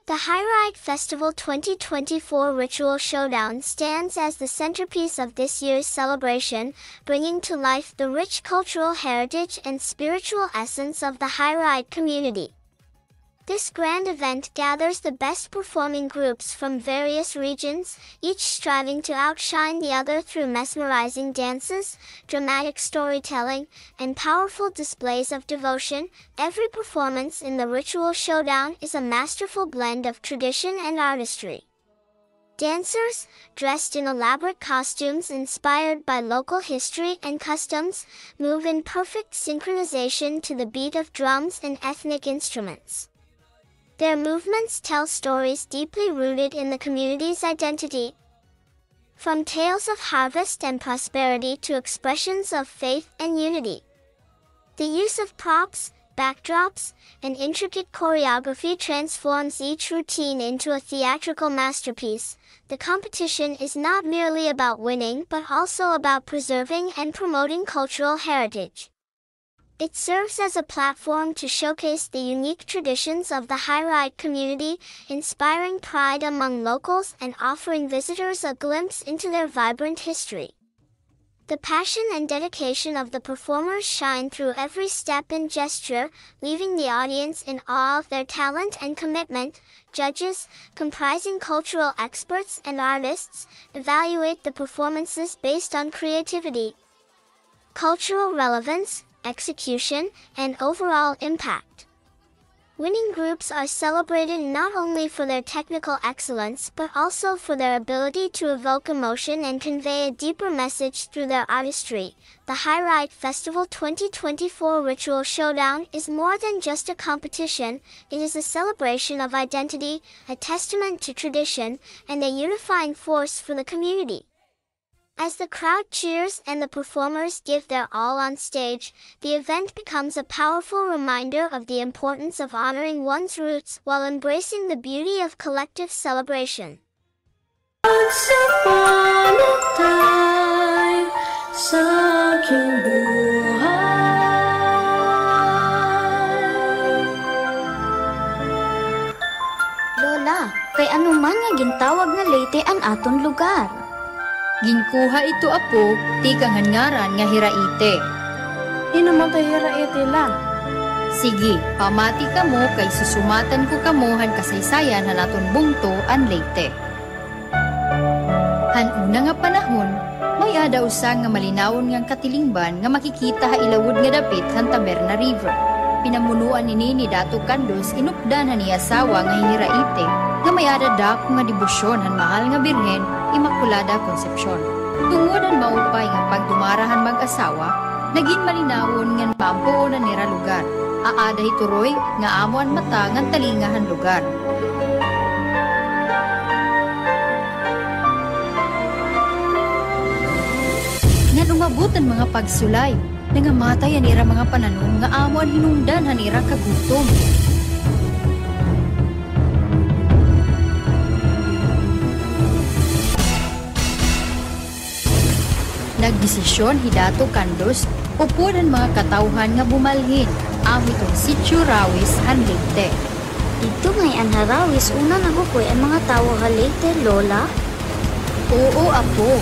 The Hayride Festival 2024 Ritual Showdown stands as the centerpiece of this year's celebration, bringing to life the rich cultural heritage and spiritual essence of the Hayride community. This grand event gathers the best performing groups from various regions, each striving to outshine the other through mesmerizing dances, dramatic storytelling, and powerful displays of devotion. Every performance in the Ritual Showdown is a masterful blend of tradition and artistry. Dancers, dressed in elaborate costumes inspired by local history and customs, move in perfect synchronization to the beat of drums and ethnic instruments. Their movements tell stories deeply rooted in the community's identity. From tales of harvest and prosperity to expressions of faith and unity. The use of props, backdrops, and intricate choreography transforms each routine into a theatrical masterpiece. The competition is not merely about winning but also about preserving and promoting cultural heritage. It serves as a platform to showcase the unique traditions of the Hayride community, inspiring pride among locals and offering visitors a glimpse into their vibrant history. The passion and dedication of the performers shine through every step and gesture, leaving the audience in awe of their talent and commitment. Judges, comprising cultural experts and artists, evaluate the performances based on creativity, cultural relevance, execution, and overall impact. Winning groups are celebrated not only for their technical excellence but also for their ability to evoke emotion and convey a deeper message through their artistry. The Hayride Festival 2024 Ritual Showdown is more than just a competition. It is a celebration of identity, a testament to tradition, and a unifying force for the community. As the crowd cheers and the performers give their all on stage, the event becomes a powerful reminder of the importance of honoring one's roots while embracing the beauty of collective celebration. Once upon a time, sa aking buhay. Lola, kay anuman nga gintawag nga Leyte ang aton lugar. Ginkuha ito apo, ti kangangaran nga Hiraite. Di naman tayo Hiraite la. Sige, pamati ka mo kay susumatan ko kamuhan kasaysayan han aton bungto an Leyte. Han una nga panahon, may ada usang nga malinawon ngang katilingban nga makikita ha ilawod nga dapit han Taberna River. Pinamunuan ni Dato Candos inupdan han ni asawa nga Hiraite nga may ada dako nga debosyon han mahal nga birhen Immaculada Concepcion. Tungod ang maupay nga pagdumarahan mag-asawa, naging malinawon ngan pampuonan nira lugar. Aada hituroy nga amuan mata ngan talingahan lugar. Ngan umabutan mga pagsulay, nangamatay anira mga pananong nga amuan hinungdan hanira kagutom. Nagdesisyon Dato Candos upod ang mga katawhan nga bumalhin amo itong Sitio Rawis han Leyte. Dito ngay ang Harawis una nabukoy ang mga tawo ha Leyte, Lola. Oo, apo.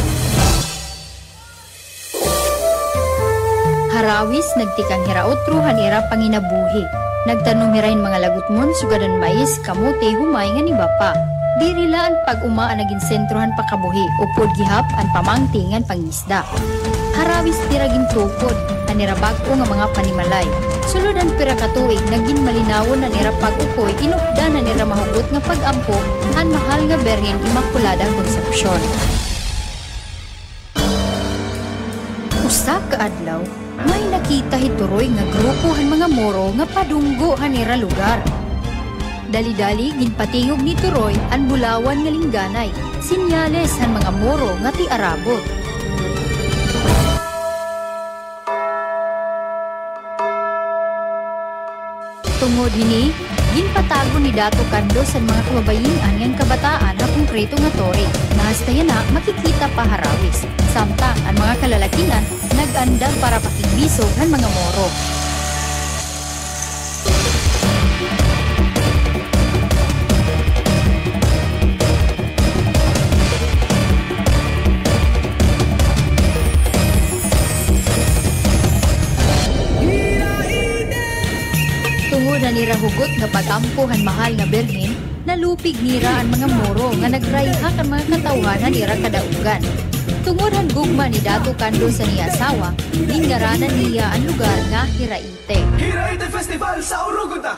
Harawis nagtikang hiraotro hanira panginabuhi. Nagtanom hirain mga lagutmon sugadan mais kamote humay nga ni bapa. Dirila ang pag-uma naging sentrohan pakabuhi upod gihap ang pamangtingan pangisda. Harawis tiragin tukod, anirabag ko nga mga panimalay. Sulod ang pira katuig, naging malinawon na nira pag-ukoy, inukda na nira mahugot nga pag-ampo, ang mahal nga Birhen Immaculada Concepcion. Usa ka adlaw, may nakita hituroy nga grupo han mga Moro nga padunggo hanira lugar. Dali-dali ginpatingog ni Turoy ang bulawan nga lingganay, sinyales han mga Moro nga ti Arabot. Tungod hini, ginpatago ni Dato Candos ang mga kababayin-an ngang kabataan na konkreto nga tori. Nahastaya na makikita pa Harawis. Samtang ang mga kalalakinan nag-andam para pakigbisog ng mga Moro. tiempohan mahal nga berhen, nalupig nira ang mga Moro nga nagrayhak ang mga katawhanan nira kadaugan. Tungod gugma ni Dato Candos sa niya asawa, lingaranan niya ang lugar nga Hiraite. Hiraite Festival sa Uruguta!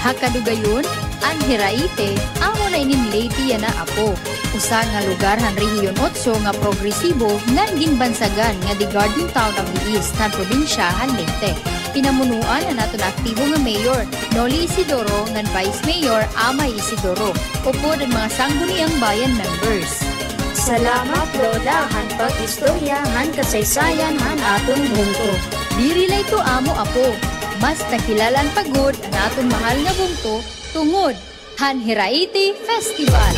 Hakadugayon, ang Hiraite, amo na inimlati yan na apo. Usa nga lugar han Rehiyon 8 nga progresibo nga ginbansagan nga the Garden Town of the East na probinsya han Leyte. Pinamunuan na nato na aktibo nga mayor, Noli Isidoro, nga vice mayor, Amay Isidoro, upod ang mga sangguniang bayan members. Salamat Lola han pag-istorya han kasaysayan han aton bungto. Dirilay to amo apo. Mas nakilalan pagod ang atong mahal nga bungto tungod han Hiraite Festival.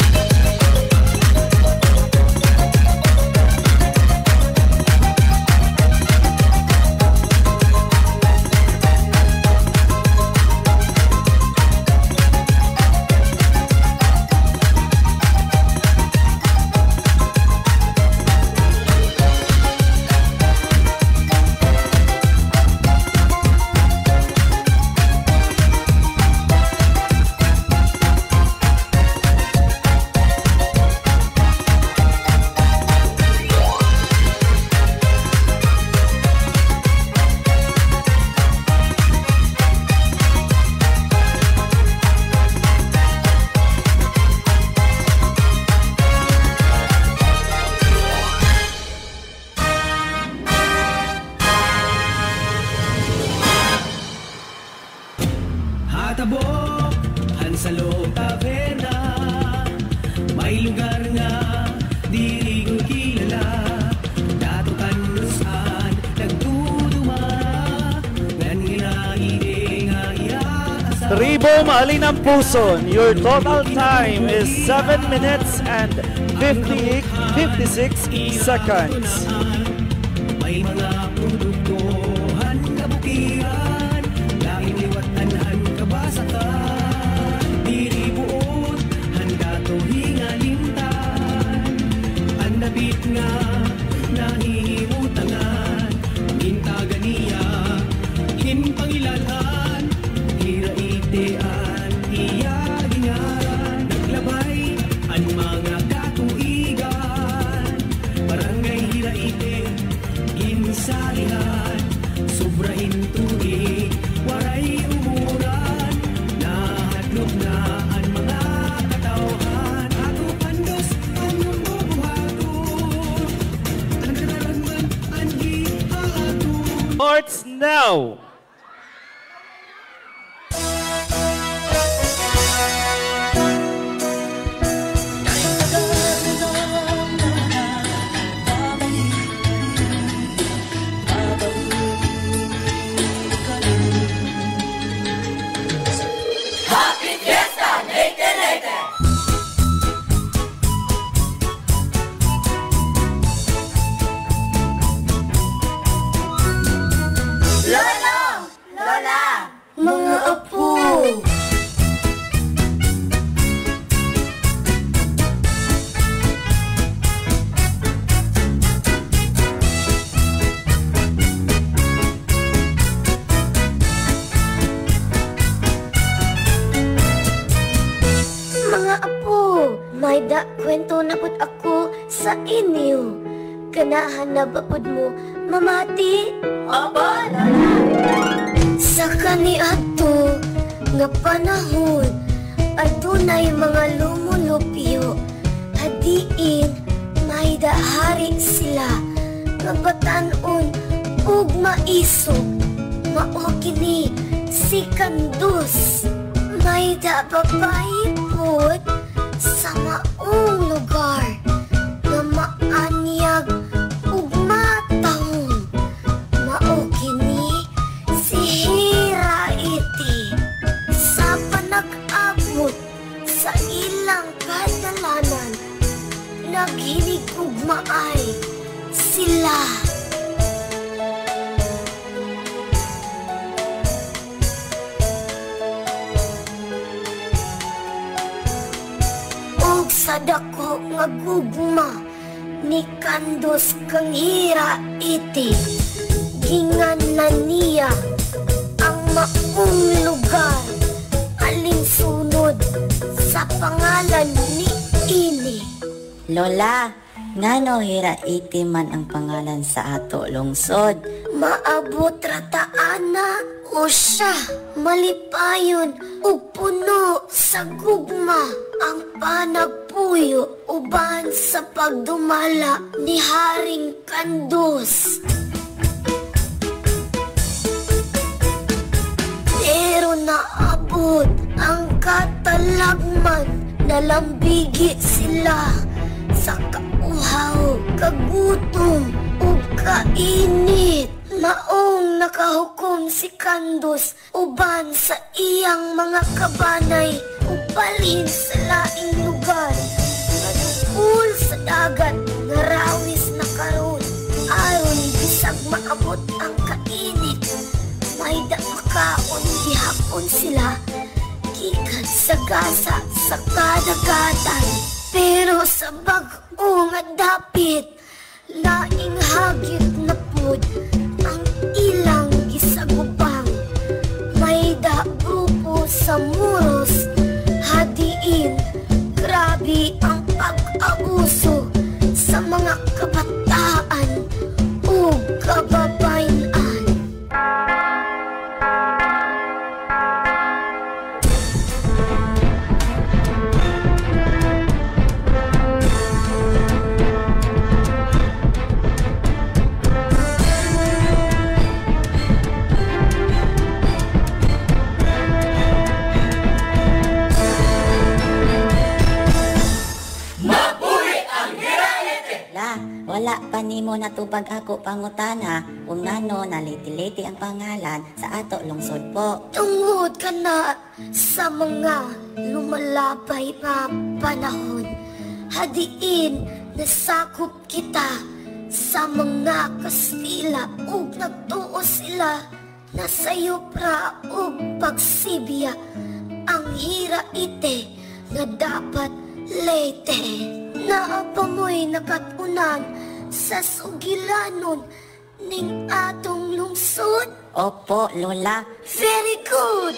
Tabok, Hansalong Taverna, may lugar nga di ko kilala. Tribo Maalinang Puson, your total time is 7 minutes and 56 seconds. May mga produktohan nga bukiran, laing liwat-anhan kabasakan. Diri buot, handa to hingalimtan. Ang dapit nga, nahihimutangan. Minta ganiya, pangilalan. Hiraitean, iya gingaran. Naglabay, ang mga katuigan. Barangay Hiraite, insalihan, sobrahin tubig, waray umuran, nahadlok na ang mga katauhan, ato pandos, anong bubuhaton, ang kadarangan, ang gihaton. Starts now! Mga apo! Mga apo, may kwento na pud ako sa inyo. Ganahan na ba pud mo mamati? Opo, Lola! Sa kaniadto nga panahon, adunay mga lumulupyo, hadiin may dahari sila, nga batan-on ug maisog, mao kini si Kandus. May dababay pud sa maong lugar, nga maanyag ug matahong, mao kini si Hiraite. Sa panag-abot sa ilang kadalanan, naghilig ug maay sila. Og sa dako nga gugma ni Kandus kang Hiraite, ginganan niya ang maong lugar, alinsunod sa pangalan ni ini. Lola, ngano Hiraite man ang pangalan sa ato lungsod? Maabot rataana o siya, malipayon ug puno sa gugma ang panagpuyo uban sa pagdumala ni Haring Kandus. Pero naabot ang katalagman, nalambigi sila sa kauhaw, kagutom ug kainit. Maong nakahukom si Kandus uban sa iyang mga kabanay upalhin sa laing lugar, nagukul sa dagat nga rawis na karon. Aron bisag maabot ang kainit, may dapakaon gihapon sila gikan sa gasa sa kadagatan. Pero sa bag-o nga dapit, laing hagit na pud ang ilang gisagubang. May grupo sa muros, hadiin, grabe ang pag-abuso sa mga kabataan o kababayan. Ug ako pangutana, kung ngano naliti-liti ang pangalan sa ato lungsod po. Tungod ka na sa mga lumalabay na panahon, hadiin nasakop kita sa mga Kastila ug nagtuo sila na sayopra ug pagsibya ang hira ite nga dapat lete. Naapamoy nakatunan sa sugilanon ning atong lungsod. Opo, Lola. Very good!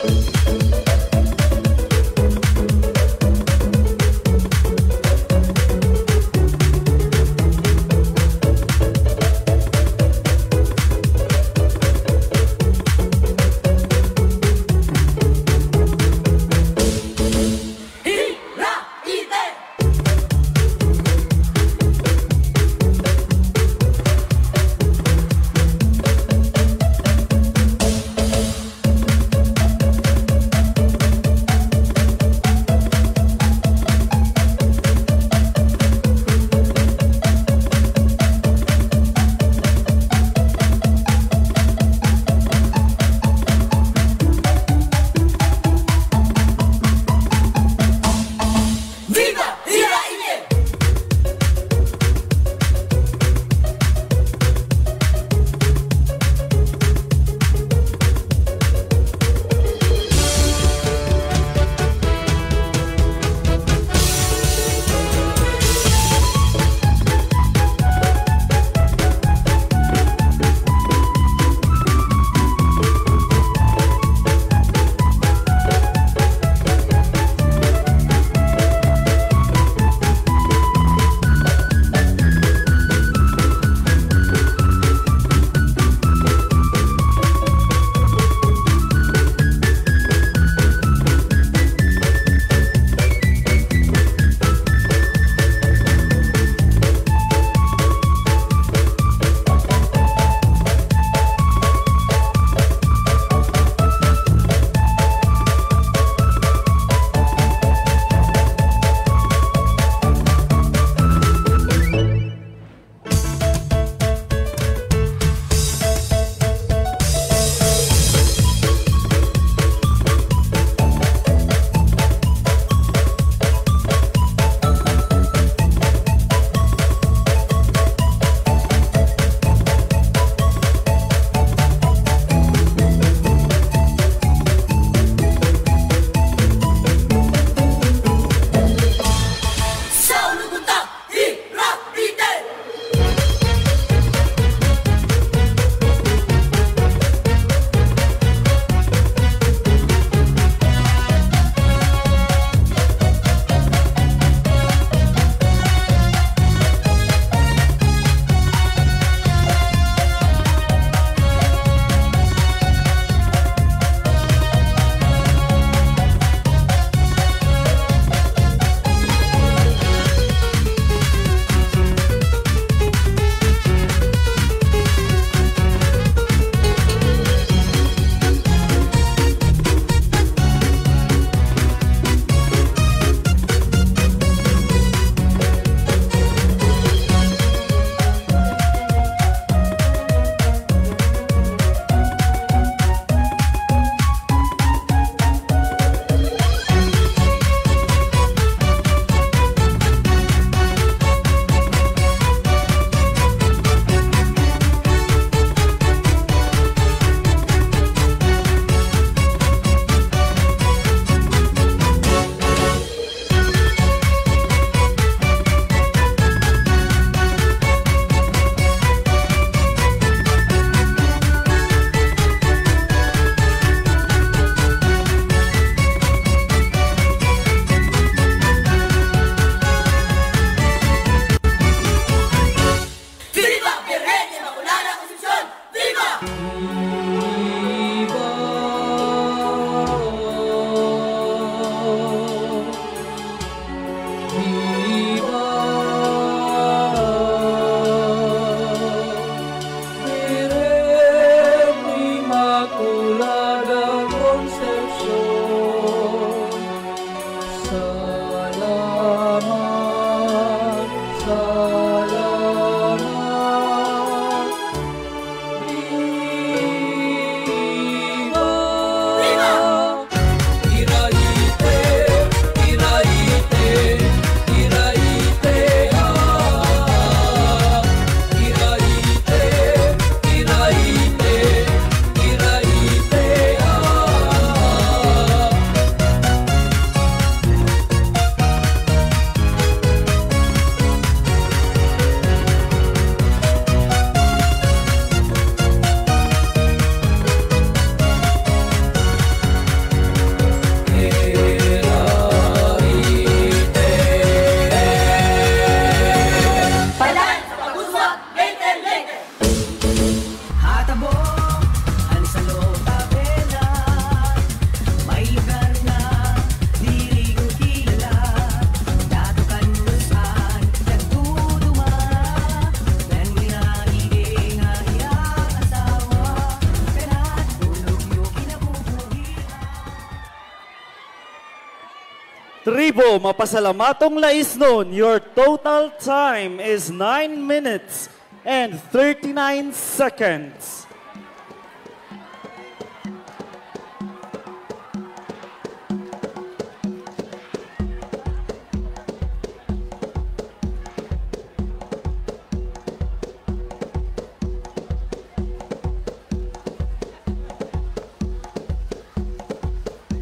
Tribo, mapasalamatong laisnon, your total time is 9 minutes and 39 seconds.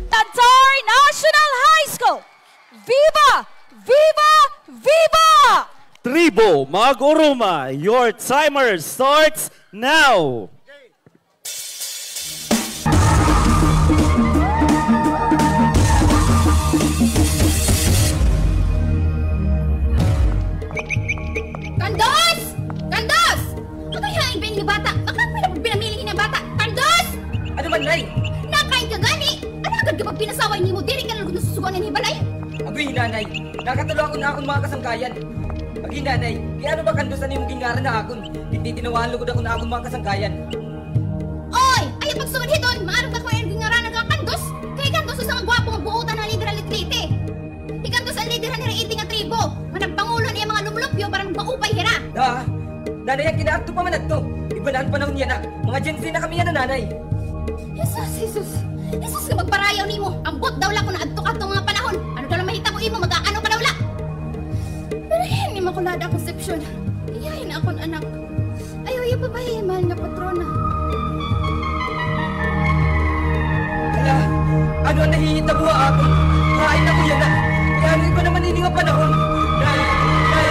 Tantar National High School! Viva! Viva! Viva! Tribo, Mag-Uruma, your timer starts now. Kandos! Kandos! Ano yung ibig ni bata? Bakit pinamili ni bata? Kandos! Ano man, Nay? Nakain ka gani! Ano agad kapag pinasaway ni mo? Diri ka lang nasusuganan ni balay? Agoy, nanay. Nakatulungan ko na akong mga kasangkayan. Agoy, nanay. Kaya ano ba kandusan yung gingaran na akon? Hindi tinawahan lugod ako na akong mga kasangkayan. Oy! Ayaw pagsugod hiton! Maarong ka ko yung gingaranan ka kandos! Kaya kandos sa mga gwapo nga buutan ng lider ang litrite! Ikandos ang lider ni Raiti nga tribo! Nga nagpangulo niya mga lumulupyo para magmaupay hira! Ha? Nanay, ang kinaakto pa man nagto. Iba na ang panahon niya na. Mga Gen Z na kami yan na, nanay. Jesus! Jesus! Jesus ka magparayaw ni mo! Ambot daw lang kung naadto ka itong mga panahon! Ano daw lang mahita mo imo? Mag-aano ka daw lang! Pero hindi makulada conception. Iyahin akong anak. Ayaw yung babae, mahal nga patrona. Hala, ano ang nahihitabo ako? Kain ako yan na. Kaya ano iba naman hindi nga panahon. Nay, nay,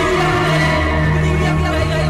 nay, binigiyak, nay.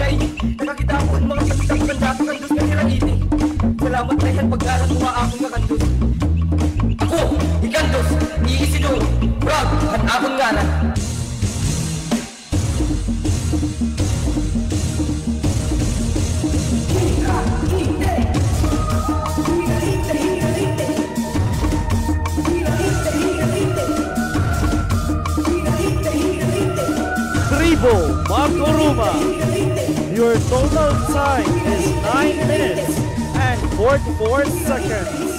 Nay, nakakita ako ang mga kapitan ng dato kandos nga hiraiti. Salamat na yan pag-aral mo akong nga kandos. Ako, ikandos, iisidong, Rob, at akong ngalan. Tribo Mag-Oruma. Your total time is 9 minutes and 44 seconds.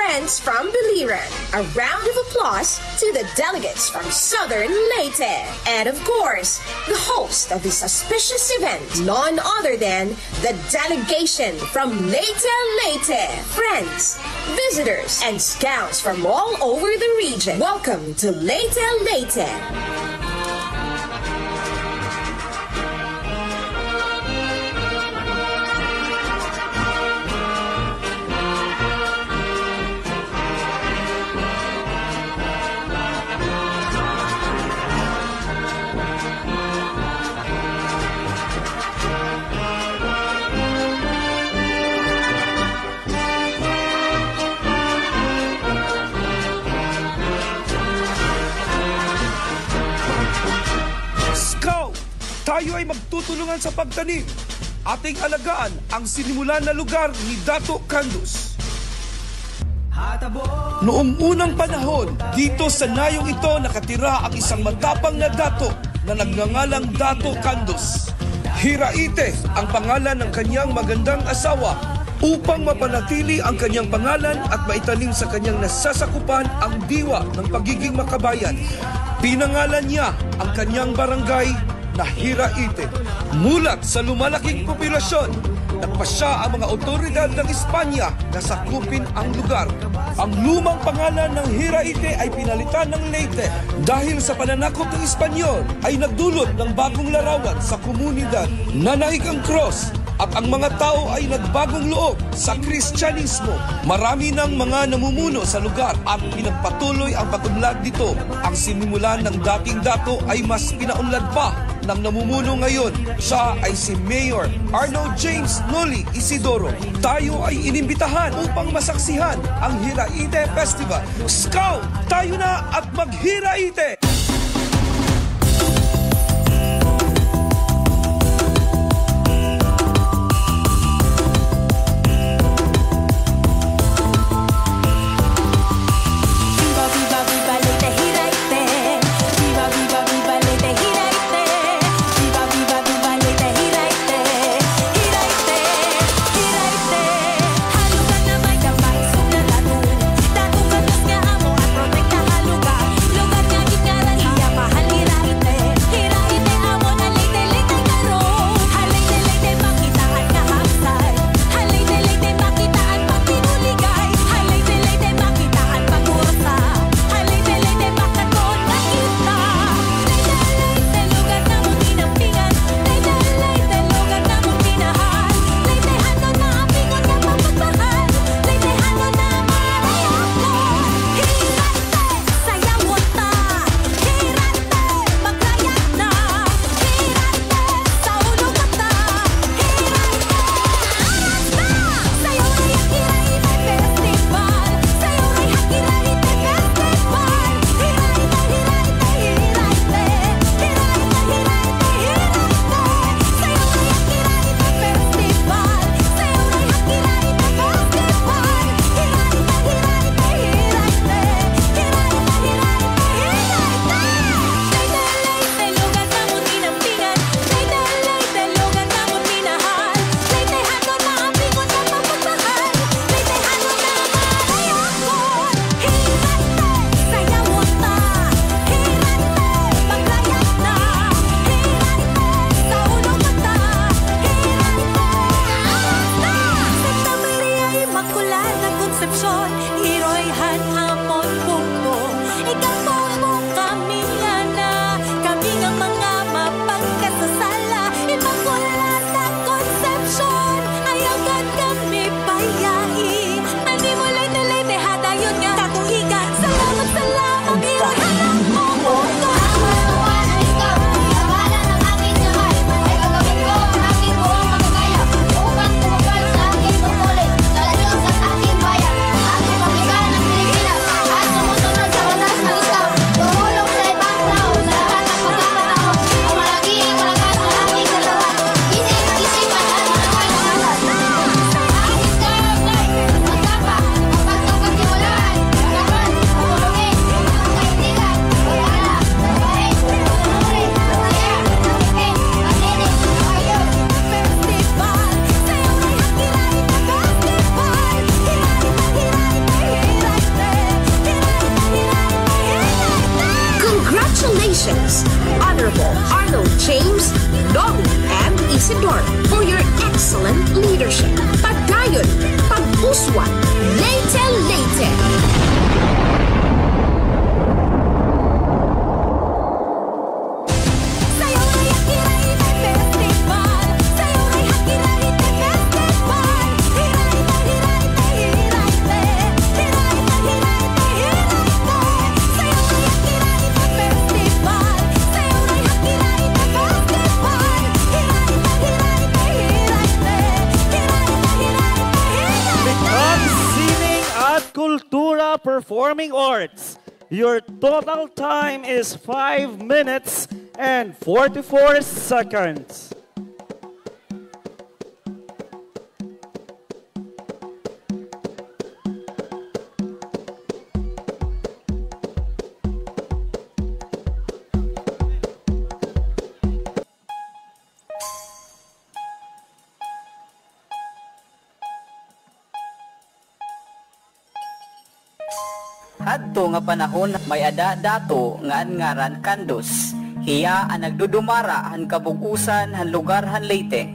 Friends from Biliran, a round of applause to the delegates from Southern Leyte. And of course, the host of this auspicious event, none other than the delegation from Leyte. Friends, visitors, and scouts from all over the region. Welcome to Leyte. Tayo ay magtutulungan sa pagtanim. Ating alagaan ang sinimulan na lugar ni Dato Candos. Noong unang panahon, dito sa nayong ito nakatira ang isang matapang na dato na nagngangalang Dato Candos. Hiraite ang pangalan ng kanyang magandang asawa upang mapanatili ang kanyang pangalan at maitanim sa kanyang nasasakupan ang diwa ng pagiging makabayan. Pinangalan niya ang kanyang barangay na Hiraite. Mulat sa lumalaking populasyon, nagpasya ang mga otoridad ng Espanya na sakupin ang lugar. Ang lumang pangalan ng Hiraite ay pinalitan ng Leyte dahil sa pananakop ng Espanyol ay nagdulot ng bagong larawan sa komunidad. Nanaig ang cross at ang mga tao ay nagbagong loob sa Kristyanismo. Marami ng mga namumuno sa lugar at pinagpatuloy ang pag-unlad dito. Ang sinimulan ng dating dato ay mas pinaunlad pa ng namumuno ngayon. Siya ay si Mayor Arnold James Noli Isidoro. Tayo ay inimbitahan upang masaksihan ang Hiraite Festival. Scout, tayo na at mag-Hiraite! Lugar musicians, Honorable Arnold James, Noli, and Isidore, for your excellent leadership. Pagdayon, pag-uswan, Leyte. Kultura Performing Arts. Your total time is 5 minutes and 44 seconds. Hadto nga panahon may ada dato nga ngaran Kandos. Hiya ang nagdudumara han kabugusan han lugar han Leyte.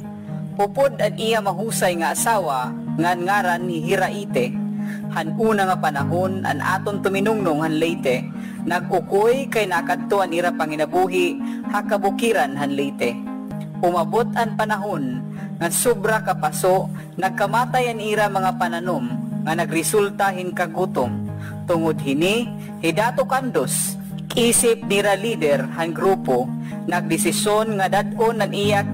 Upod at iya mahusay nga asawa nga ngaran ni Hiraite. Han una nga panahon an aton tuminungnong han Leyte. Nagukoy kay nakadto an ira panginabuhi hakabukiran han Leyte. Umabot an panahon nga sobra kapaso nagkamatay an ira mga pananom nga nagresulta hin kagutom. Tungod hini, hidato Kandos, isip nira leader han grupo, nagdesisyon nga dadon nan iyak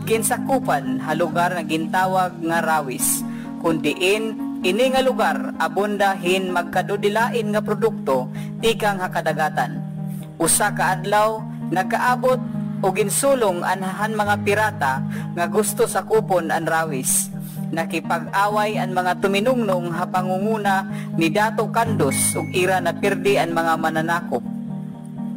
ginsakupan ha lugar nga gintawag nga Rawis. Kundiin, ini nga lugar abundahin magkadudilain nga produkto ikang hakadagatan. Usa ka adlaw, nagkaabot o ginsulong anhan mga pirata nga gusto sakupon an Rawis. Nakipag-away ang mga tuminungnong hapangunguna ni Dato Kandos ug ira na pirdi ang mga mananakop.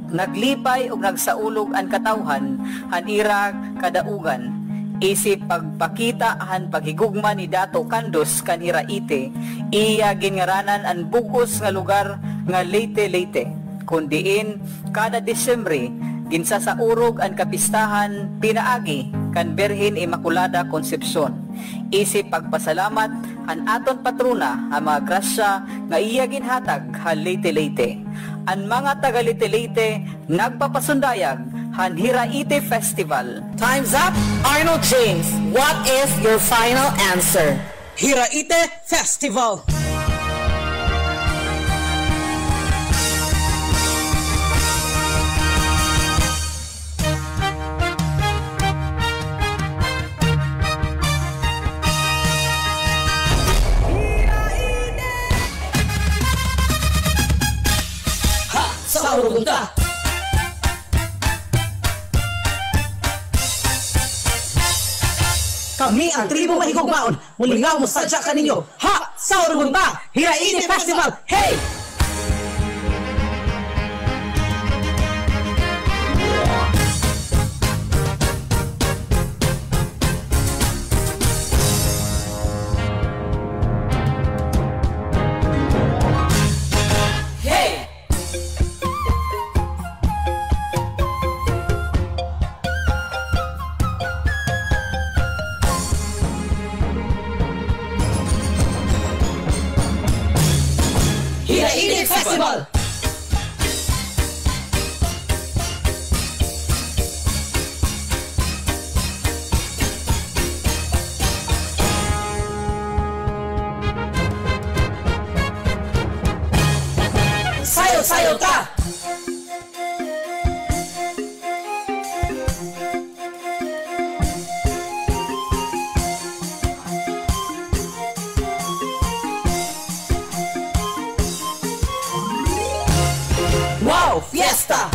Naglipay ug nagsaulog ang katawhan han ira kadaugan. Isip pagpakita han paghigugma ni Dato Kandos kan Hiraite, iya gingaranan ang bugos nga lugar nga Leyte. Kundiin kada Disyembre ginsasaurog ang kapistahan pinaagi kan Birhen Immaculada Concepcion. Isip pagpasalamat an aton patrona ang mga grasya nga iya ginhatag ha Leyte. Ang mga taga Leyte nagpapasundayag han Hiraite Festival. Time's up, Arnold James. What is your final answer? Hiraite Festival. Saurunta. Kami ang tribo mahigugmaon. Mulingaw mo sadya kaninyo. Ha! Saurunta! Hiraite Festival! Hey! Hiraite Festival! Sayo ka! Wow! Fiesta!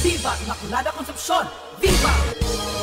Viva Immaculada Concepcion! Viva!